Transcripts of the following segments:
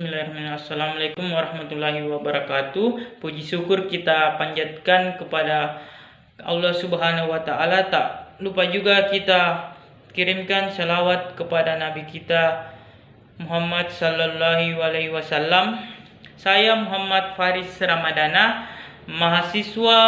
Bismillahirrahmanirrahim. Assalamualaikum warahmatullahi wabarakatuh. Puji syukur kita panjatkan kepada Allah Subhanahu wa Ta'ala. Tak lupa juga kita kirimkan salawat kepada Nabi kita Muhammad sallallahu alaihi wasallam. Saya Muhammad Faris Ramadana, mahasiswa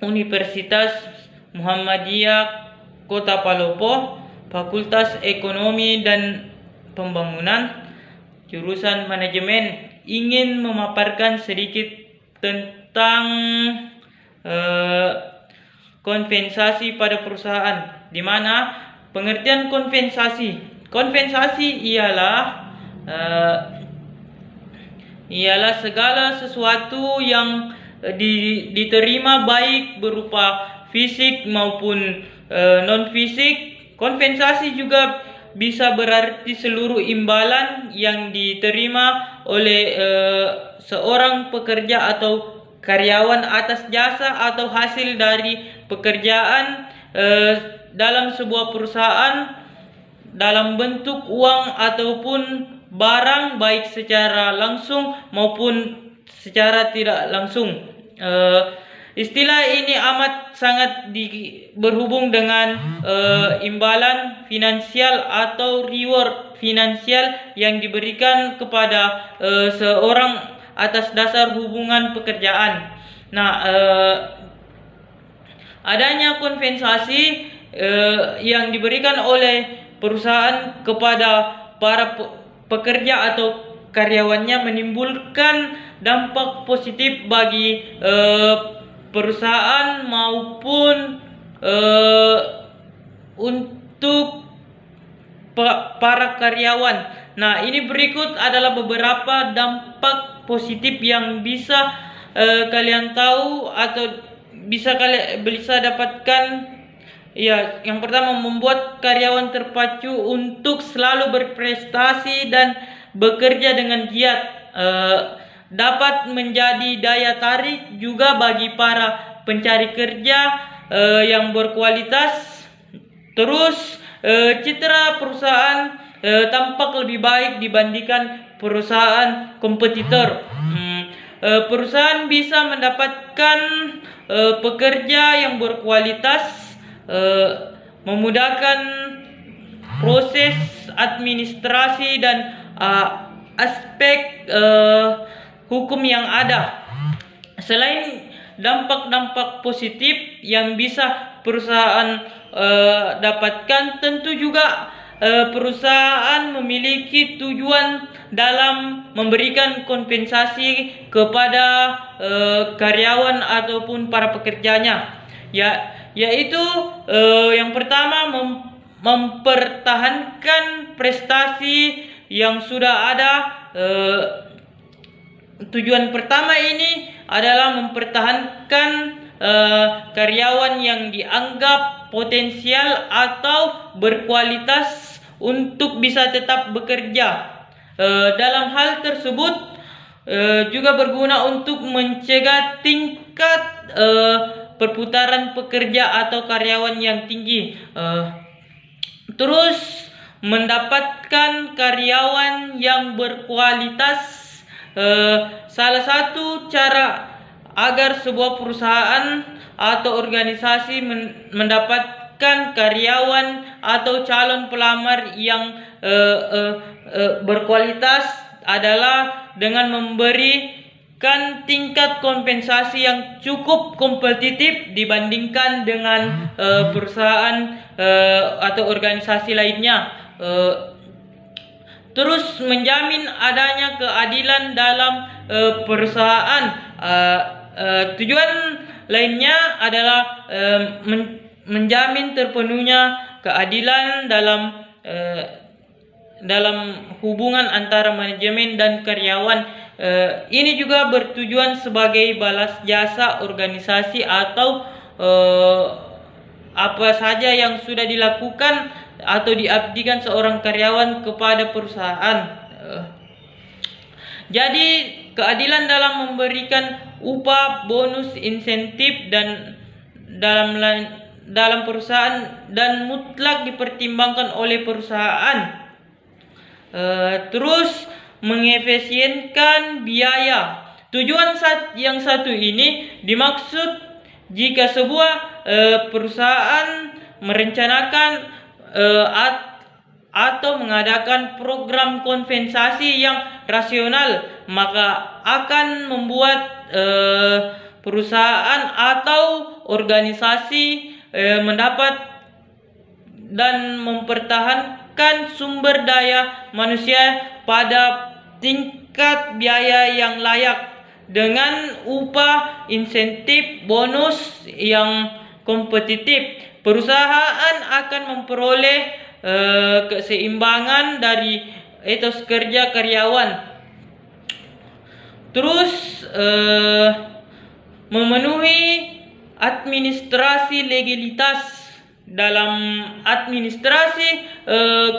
Universitas Muhammadiyah Kota Palopo, Fakultas Ekonomi dan Pembangunan, jurusan manajemen, ingin memaparkan sedikit tentang kompensasi pada perusahaan. Di mana pengertian kompensasi ialah segala sesuatu yang diterima baik berupa fisik maupun non fisik. Kompensasi juga bisa berarti seluruh imbalan yang diterima oleh seorang pekerja atau karyawan atas jasa atau hasil dari pekerjaan dalam sebuah perusahaan dalam bentuk uang ataupun barang, baik secara langsung maupun secara tidak langsung. Istilah ini amat sangat berhubung dengan imbalan finansial atau reward finansial yang diberikan kepada seorang atas dasar hubungan pekerjaan. Nah, adanya kompensasi yang diberikan oleh perusahaan kepada para pekerja atau karyawannya menimbulkan dampak positif bagi perusahaan maupun untuk para karyawan. Nah, ini berikut adalah beberapa dampak positif yang bisa kalian tahu atau bisa dapatkan. Ya, yang pertama, membuat karyawan terpacu untuk selalu berprestasi dan bekerja dengan giat. Dapat menjadi daya tarik juga bagi para pencari kerja yang berkualitas. Terus citra perusahaan tampak lebih baik dibandingkan perusahaan kompetitor. Perusahaan bisa mendapatkan pekerja yang berkualitas, memudahkan proses administrasi dan aspek hukum yang ada. Selain dampak-dampak positif yang bisa perusahaan dapatkan, tentu juga perusahaan memiliki tujuan dalam memberikan kompensasi kepada karyawan ataupun para pekerjanya. Yaitu yang pertama, mempertahankan prestasi yang sudah ada. Tujuan pertama ini adalah mempertahankan karyawan yang dianggap potensial atau berkualitas untuk bisa tetap bekerja. Dalam hal tersebut juga berguna untuk mencegah tingkat perputaran pekerja atau karyawan yang tinggi. Terus mendapatkan karyawan yang berkualitas. Salah satu cara agar sebuah perusahaan atau organisasi mendapatkan karyawan atau calon pelamar yang berkualitas adalah dengan memberikan tingkat kompensasi yang cukup kompetitif dibandingkan dengan perusahaan atau organisasi lainnya. Terus menjamin adanya keadilan dalam perusahaan. Tujuan lainnya adalah menjamin terpenuhnya keadilan dalam hubungan antara manajemen dan karyawan. Ini juga bertujuan sebagai balas jasa organisasi atau apa saja yang sudah dilakukan atau diabdikan seorang karyawan kepada perusahaan. Jadi keadilan dalam memberikan upah, bonus, insentif dan dalam perusahaan dan mutlak dipertimbangkan oleh perusahaan. Terus mengefisienkan biaya. Tujuan yang satu ini dimaksud jika sebuah perusahaan merencanakan atau mengadakan program kompensasi yang rasional, maka akan membuat perusahaan atau organisasi mendapat dan mempertahankan sumber daya manusia pada tingkat biaya yang layak dengan upah, insentif, bonus yang kompetitif. Perusahaan akan memperoleh keseimbangan dari etos kerja karyawan. Terus memenuhi administrasi legalitas. Dalam administrasi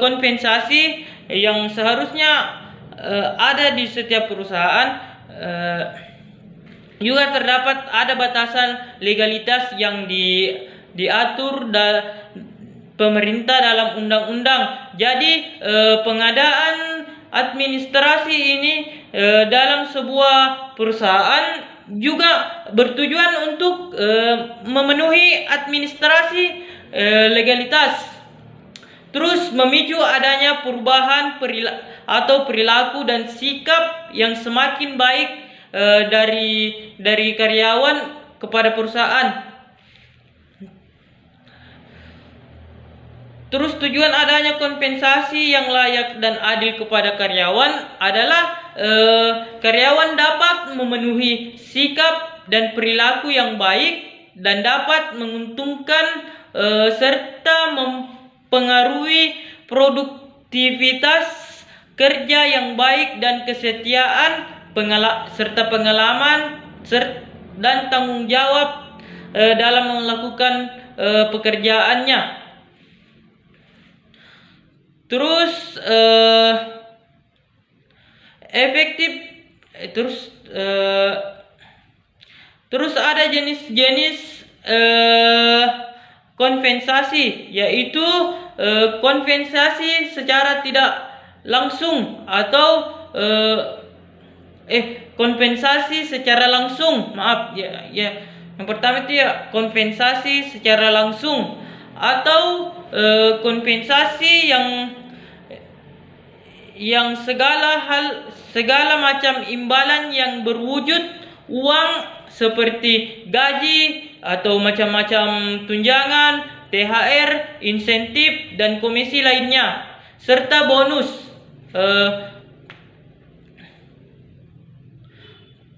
kompensasi yang seharusnya ada di setiap perusahaan, juga terdapat ada batasan legalitas yang diatur pemerintah dalam undang-undang. Jadi pengadaan administrasi ini dalam sebuah perusahaan juga bertujuan untuk memenuhi administrasi legalitas. Terus memicu adanya perubahan perilaku dan sikap yang semakin baik dari karyawan kepada perusahaan. Terus tujuan adanya kompensasi yang layak dan adil kepada karyawan adalah karyawan dapat memenuhi sikap dan perilaku yang baik dan dapat menguntungkan serta mempengaruhi produktivitas kerja yang baik dan kesetiaan serta pengalaman dan tanggung jawab dalam melakukan pekerjaannya. Terus efektif. Terus ada jenis-jenis kompensasi, yaitu kompensasi secara tidak langsung atau kompensasi secara langsung. Yang pertama itu kompensasi secara langsung atau kompensasi yang segala macam imbalan yang berwujud uang seperti gaji atau macam-macam tunjangan, THR, insentif dan komisi lainnya serta bonus.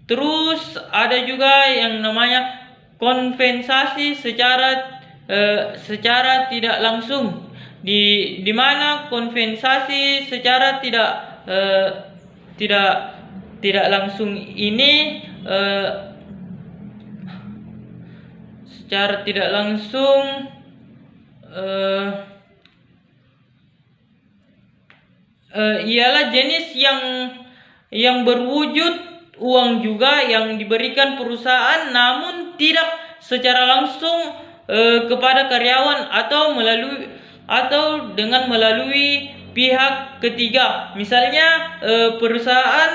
Terus ada juga yang namanya kompensasi secara tidak langsung, di mana kompensasi secara tidak langsung ini secara tidak langsung ialah jenis yang berwujud uang juga yang diberikan perusahaan namun tidak secara langsung kepada karyawan atau dengan melalui pihak ketiga. Misalnya perusahaan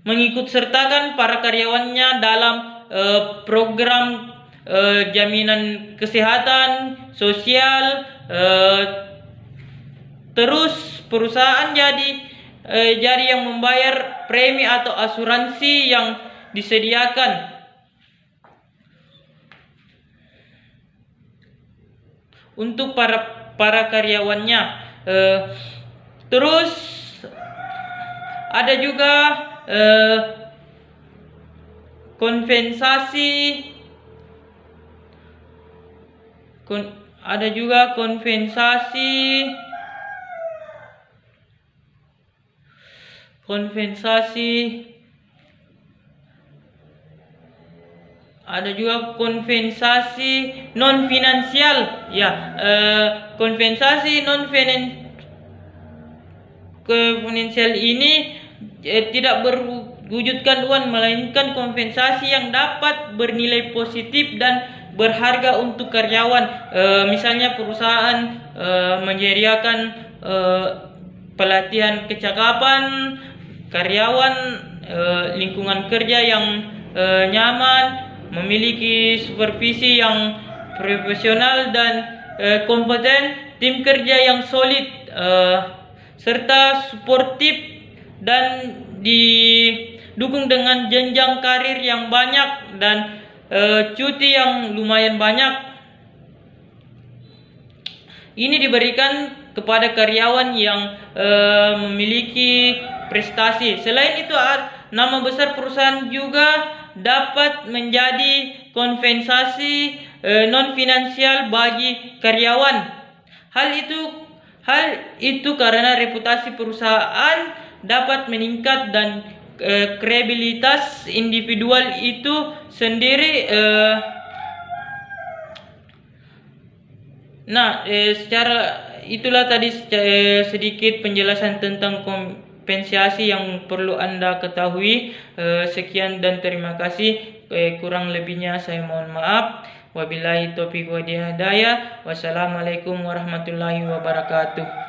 mengikut sertakan para karyawannya dalam program jaminan kesehatan sosial, terus perusahaan jadi yang membayar premi atau asuransi yang disediakan untuk para karyawannya. Terus ada juga kompensasi non finansial, kompensasi non finansial ini tidak berwujudkan uang, melainkan kompensasi yang dapat bernilai positif dan berharga untuk karyawan. Misalnya perusahaan menyediakan pelatihan kecakapan karyawan, lingkungan kerja yang nyaman, memiliki supervisi yang profesional dan kompeten, tim kerja yang solid, serta suportif dan didukung dengan jenjang karir yang banyak dan cuti yang lumayan banyak. Ini diberikan kepada karyawan yang memiliki prestasi. Selain itu, nama besar perusahaan juga dapat menjadi kompensasi non finansial bagi karyawan. Hal itu karena reputasi perusahaan dapat meningkat dan kredibilitas individual itu sendiri. Secara itulah tadi sedikit penjelasan tentang kompensasi yang perlu Anda ketahui. Sekian dan terima kasih. Kurang lebihnya saya mohon maaf. Wabillahi taufiq wal hidayah. Wassalamualaikum warahmatullahi wabarakatuh.